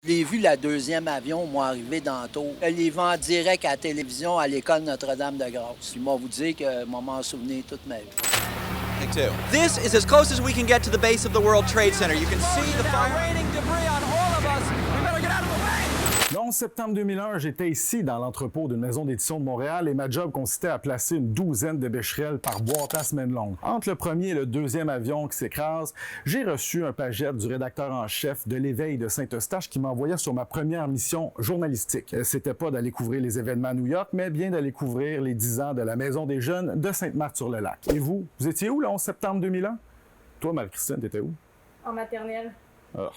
Je l'ai vu, la deuxième avion, moi, arriver d'Anto. Je l'ai vu en direct à la télévision à l'école Notre-Dame-de-Grâce. Ils m'ont vous dire que je m'en souvenir toute ma vie. Me too. This is as close as we can get to the base of the World Trade Center. You can see the fire. Raining debris on all of us. We better get out of the way. Le 11 septembre 2001, j'étais ici dans l'entrepôt d'une maison d'édition de Montréal et ma job consistait à placer une douzaine de bécherelles par boîte à semaine longue. Entre le premier et le deuxième avion qui s'écrase, j'ai reçu un pagette du rédacteur en chef de l'Éveil de Saint-Eustache qui m'envoyait sur ma première mission journalistique. C'était pas d'aller couvrir les événements à New York, mais bien d'aller couvrir les 10 ans de la Maison des Jeunes de Sainte-Marthe-sur-le-Lac. Et vous étiez où le 11 septembre 2001? Toi, Marie-Christine, t'étais où? En maternelle. Oh.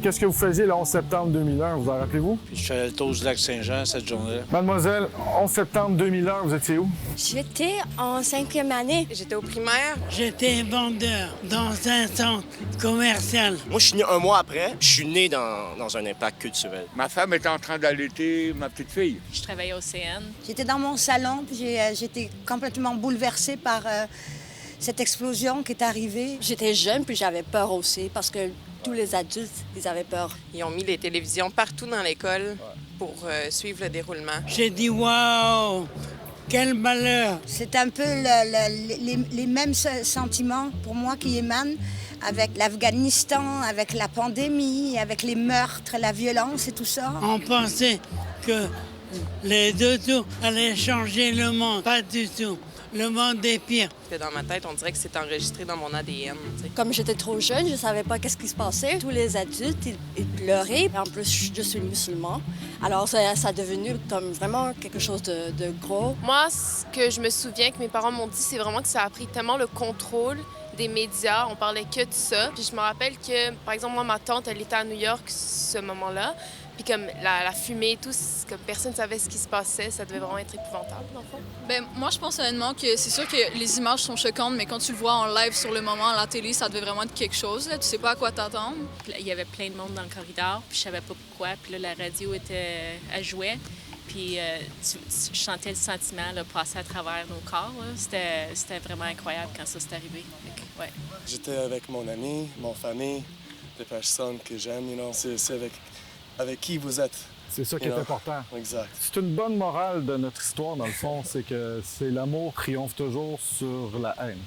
Qu'est-ce que vous faisiez le 11 septembre 2001, vous en rappelez-vous? Puis je suis allé au Lac-Saint-Jean cette journée-là. Mademoiselle, 11 septembre 2001, vous étiez où? J'étais en 5e année. J'étais au primaire. J'étais vendeur dans un centre commercial. Moi, je suis né un mois après. Je suis né dans un impact culturel. Ma femme était en train d'allaiter ma petite fille. Je travaillais au CN. J'étais dans mon salon, puis j'étais complètement bouleversée par cette explosion qui est arrivée. J'étais jeune, puis j'avais peur aussi, parce que tous les adultes, ils avaient peur. Ils ont mis les télévisions partout dans l'école pour suivre le déroulement. J'ai dit « Wow! Quel malheur! » C'est un peu les mêmes sentiments pour moi qui émanent avec l'Afghanistan, avec la pandémie, avec les meurtres, la violence et tout ça. On pensait que les deux tours allaient changer le monde. Pas du tout. Le monde est pire. Dans ma tête, on dirait que c'est enregistré dans mon ADN. T'sais. Comme j'étais trop jeune, je savais pas qu'est-ce qui se passait. Tous les adultes, ils pleuraient. En plus, je suis musulman. Alors, ça a devenu comme vraiment quelque chose de gros. Moi, ce que je me souviens que mes parents m'ont dit, c'est vraiment que ça a pris tellement le contrôle des médias. On parlait que de ça. Puis je me rappelle que, par exemple, moi, ma tante, elle était à New York ce moment-là. Puis comme la fumée et tout, comme personne ne savait ce qui se passait, ça devait vraiment être épouvantable, dans le fond. Bien, moi, je pense honnêtement que c'est sûr que les images sont choquantes, mais quand tu le vois en live sur le moment, à la télé, ça devait vraiment être quelque chose. Là. Tu sais pas à quoi t'attendre. Il y avait plein de monde dans le corridor, puis je savais pas pourquoi. Puis là, la radio elle jouait. Puis je sentais le sentiment là, passer à travers nos corps. C'était vraiment incroyable quand ça s'est arrivé. Donc, ouais. J'étais avec mon ami, mon famille, des personnes que j'aime. C'est avec qui vous êtes. C'est ça qui est important. Exact. C'est une bonne morale de notre histoire, dans le fond, c'est que l'amour triomphe toujours sur la haine.